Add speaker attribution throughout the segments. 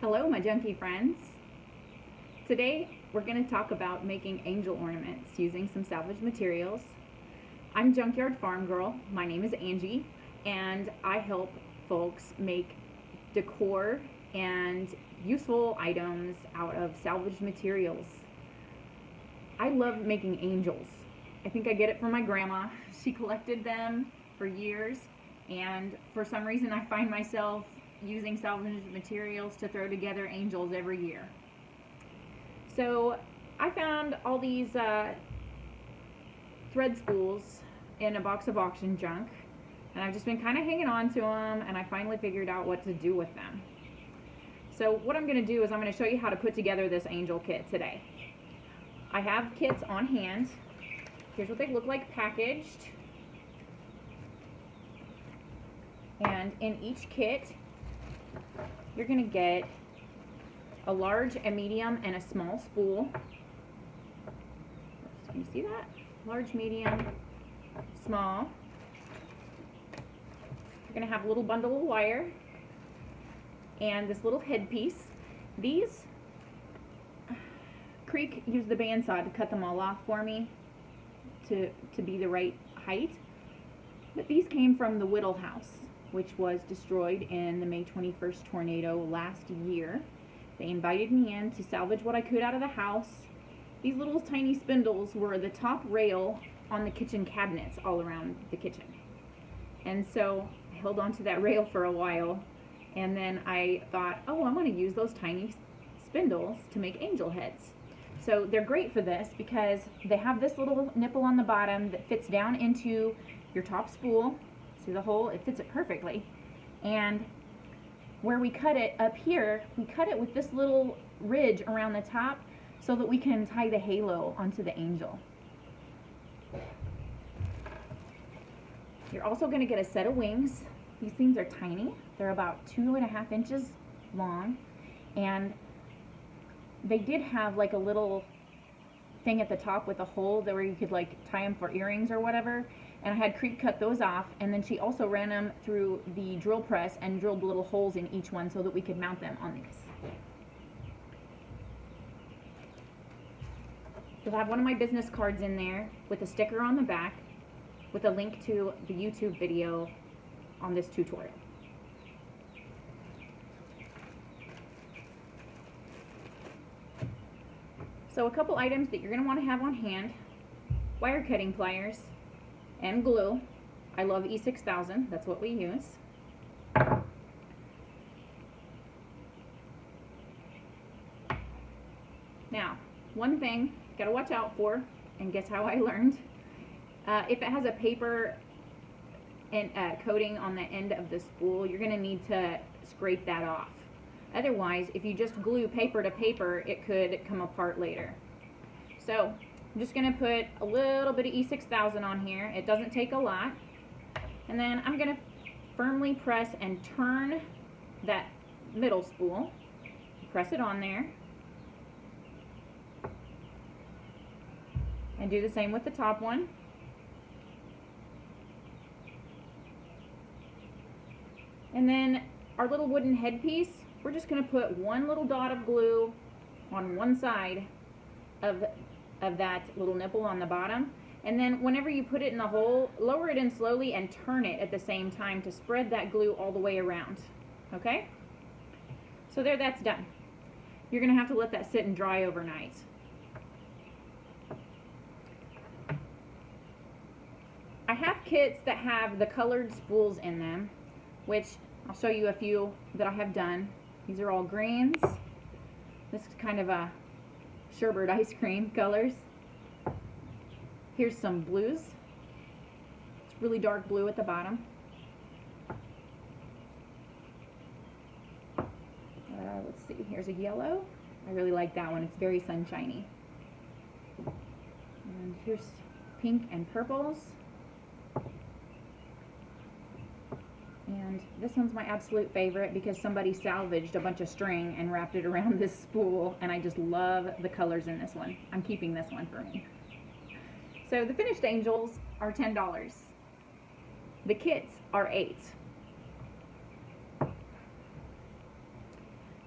Speaker 1: Hello, my junkie friends. Today we're going to talk about making angel ornaments using some salvage materials. I'm Junkyard Farm Girl. My name is Angie, and I help folks make decor and useful items out of salvaged materials. I love making angels. I think I get it from my grandma. She collected them for years, and for some reason I find myself using salvaged materials to throw together angels every year. So I found all these thread spools in a box of auction junk, and I've just been kind of hanging on to them, and I finally figured out what to do with them. So what I'm going to do is I'm going to show you how to put together this angel kit today. I have kits on hand. Here's what they look like packaged. And in each kit, you're going to get a large, a medium, and a small spool. Can you see that? Large, medium, small. You're going to have a little bundle of wire and this little headpiece. These, Creek used the bandsaw to cut them all off for me to be the right height. But these came from the Whittle house, which was destroyed in the May 21st tornado last year. They invited me in to salvage what I could out of the house. These little tiny spindles were the top rail on the kitchen cabinets all around the kitchen. And so I held onto that rail for a while, and then I thought, oh, I'm going to use those tiny spindles to make angel heads. So they're great for this because they have this little nipple on the bottom that fits down into your top spool. See the hole? It fits it perfectly. And where we cut it up here, we cut it with this little ridge around the top so that we can tie the halo onto the angel. You're also going to get a set of wings. These things are tiny. They're about 2.5 inches long, and they did have like a little thing at the top with a hole there where you could like tie them for earrings or whatever. And I had Creek cut those off, and then she also ran them through the drill press and drilled little holes in each one so that we could mount them on these. You'll have one of my business cards in there with a sticker on the back with a link to the YouTube video on this tutorial. So a couple items that you're going to want to have on hand: wire cutting pliers and glue. I love E6000, that's what we use. Now, one thing you gotta watch out for, and guess how I learned? If it has a paper and coating on the end of the spool, you're gonna need to scrape that off. Otherwise, if you just glue paper to paper, it could come apart later. So I'm just going to put a little bit of E6000 on here. It doesn't take a lot. And then I'm going to firmly press and turn that middle spool. Press it on there. And do the same with the top one. And then our little wooden headpiece, we're just going to put one little dot of glue on one side of that little nipple on the bottom, and then whenever you put it in the hole, lower it in slowly and turn it at the same time to spread that glue all the way around. Okay? So there, that's done. You're going to have to let that sit and dry overnight. I have kits that have the colored spools in them, which I'll show you a few that I have done. These are all greens. This is kind of a sherbet ice cream colors. Here's some blues. It's really dark blue at the bottom. Let's see, here's a yellow. I really like that one. It's very sunshiny. And here's pink and purples. And this one's my absolute favorite because somebody salvaged a bunch of string and wrapped it around this spool, and I just love the colors in this one. I'm keeping this one for me. So the finished angels are $10. The kits are $8.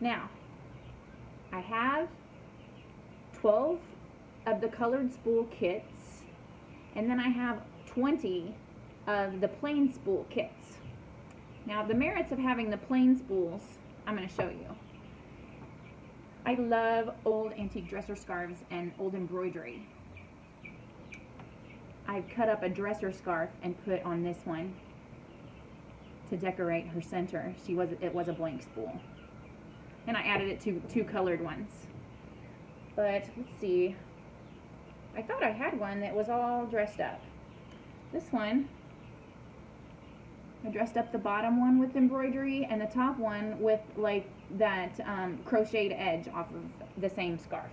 Speaker 1: Now, I have 12 of the colored spool kits, and then I have 20 of the plain spool kits. Now, the merits of having the plain spools, I'm going to show you. I love old antique dresser scarves and old embroidery. I cut up a dresser scarf and put on this one to decorate her center. It was a blank spool. And I added it to 2 colored ones. But let's see. I thought I had one that was all dressed up. This one, I dressed up the bottom one with embroidery and the top one with like that crocheted edge off of the same scarf.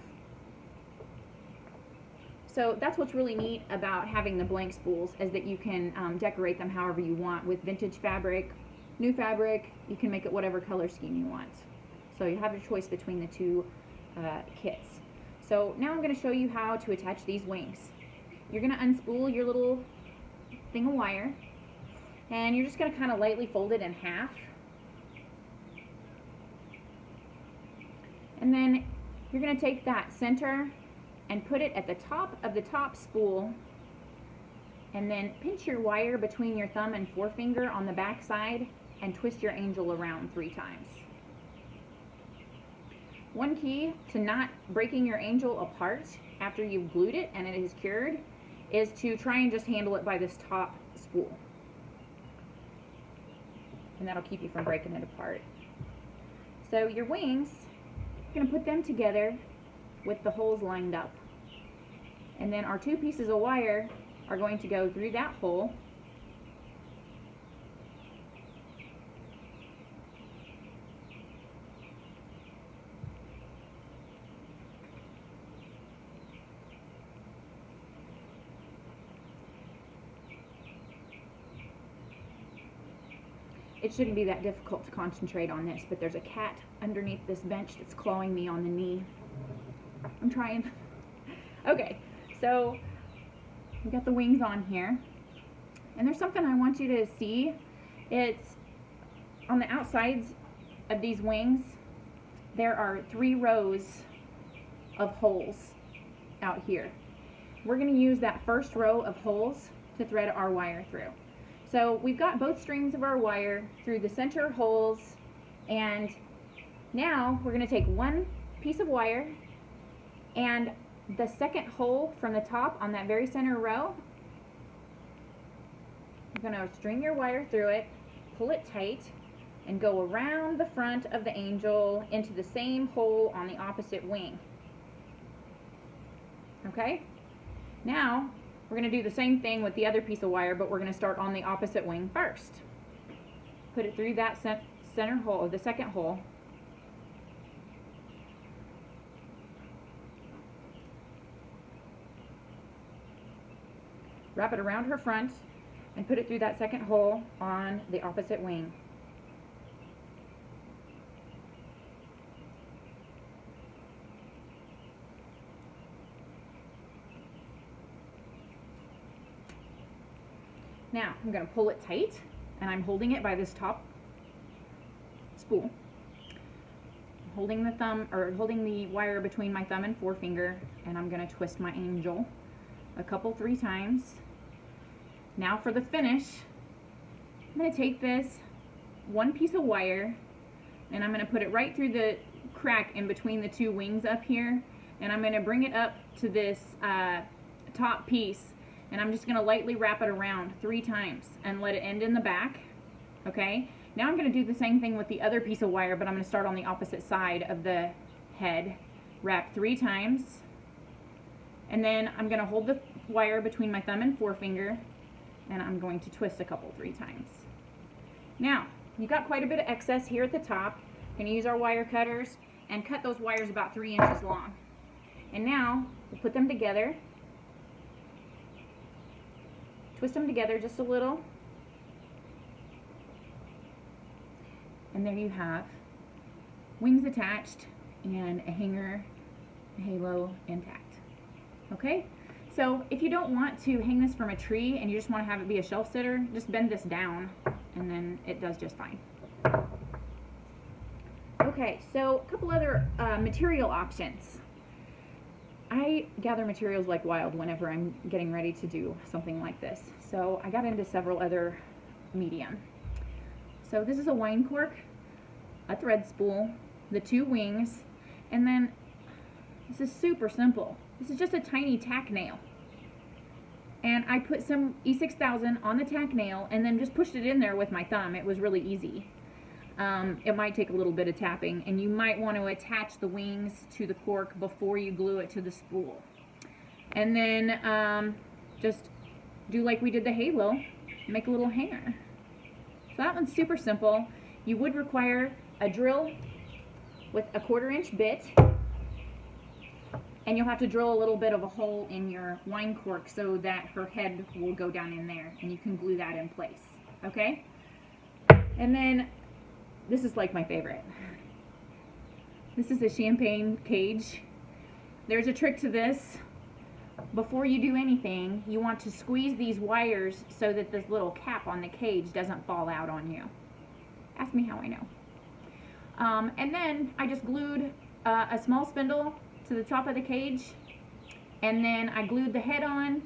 Speaker 1: So that's what's really neat about having the blank spools, is that you can decorate them however you want with vintage fabric, new fabric. You can make it whatever color scheme you want. So you have a choice between the 2 kits. So now I'm going to show you how to attach these wings. You're going to unspool your little thing of wire, and you're just going to kind of lightly fold it in half. And then you're going to take that center and put it at the top of the top spool, and then pinch your wire between your thumb and forefinger on the back side and twist your angel around 3 times. One key to not breaking your angel apart after you've glued it and it is cured is to try and just handle it by this top spool. And that'll keep you from breaking it apart. So your wings, you're going to put them together with the holes lined up. And then our 2 pieces of wire are going to go through that hole. It shouldn't be that difficult to concentrate on this, but there's a cat underneath this bench that's clawing me on the knee. I'm trying. Okay, so we got the wings on here, and there's something I want you to see. It's on the outsides of these wings, there are 3 rows of holes out here. We're going to use that first row of holes to thread our wire through. So we've got both strings of our wire through the center holes, and now we're going to take 1 piece of wire and the second hole from the top on that very center row. You're going to string your wire through it, pull it tight, and go around the front of the angel into the same hole on the opposite wing. Okay? Now we're going to do the same thing with the other piece of wire, but we're going to start on the opposite wing first. Put it through that center hole, or the second hole. Wrap it around her front and put it through that second hole on the opposite wing. Now I'm going to pull it tight, and I'm holding it by this top spool. I'm holding the wire between my thumb and forefinger, and I'm going to twist my angel a couple, 3 times. Now for the finish, I'm going to take this 1 piece of wire, and I'm going to put it right through the crack in between the 2 wings up here, and I'm going to bring it up to this top piece, and I'm just going to lightly wrap it around 3 times and let it end in the back. Okay, now I'm going to do the same thing with the other piece of wire, but I'm going to start on the opposite side of the head. Wrap 3 times, and then I'm going to hold the wire between my thumb and forefinger, and I'm going to twist a couple, 3 times. Now, you've got quite a bit of excess here at the top. We're going to use our wire cutters and cut those wires about 3 inches long. And now, we'll put them together. Twist them together just a little. And there you have wings attached and a hanger, a halo intact. Okay? So if you don't want to hang this from a tree and you just want to have it be a shelf sitter, just bend this down and then it does just fine. Okay. Okay, so a couple other material options. I gather materials like wild whenever I'm getting ready to do something like this. So I got into several other medium. So this is a wine cork, a thread spool, the 2 wings, and then this is super simple. This is just a tiny tack nail. And I put some E6000 on the tack nail and then just pushed it in there with my thumb. It was really easy. It might take a little bit of tapping, and you might want to attach the wings to the cork before you glue it to the spool. And then just do like we did the halo, make a little hanger. So that one's super simple. You would require a drill with a 1/4 inch bit, and you'll have to drill a little bit of a hole in your wine cork so that her head will go down in there, and you can glue that in place, okay? And then this is like my favorite. This is a champagne cage. There's a trick to this. Before you do anything, you want to squeeze these wires so that this little cap on the cage doesn't fall out on you. Ask me how I know. And then I just glued a small spindle to the top of the cage, and then I glued the head on,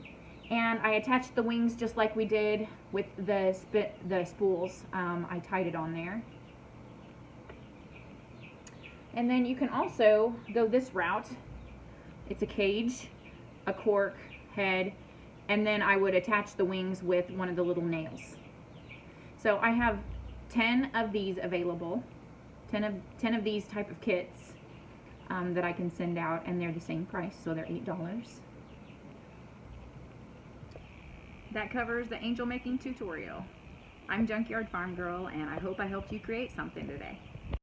Speaker 1: and I attached the wings just like we did with the spools. I tied it on there. And then you can also go this route. It's a cage, a cork, head, and then I would attach the wings with one of the little nails. So I have 10 of these available, 10 of these type of kits that I can send out, and they're the same price, so they're $8. That covers the angel making tutorial. I'm Junkyard Farm Girl, and I hope I helped you create something today.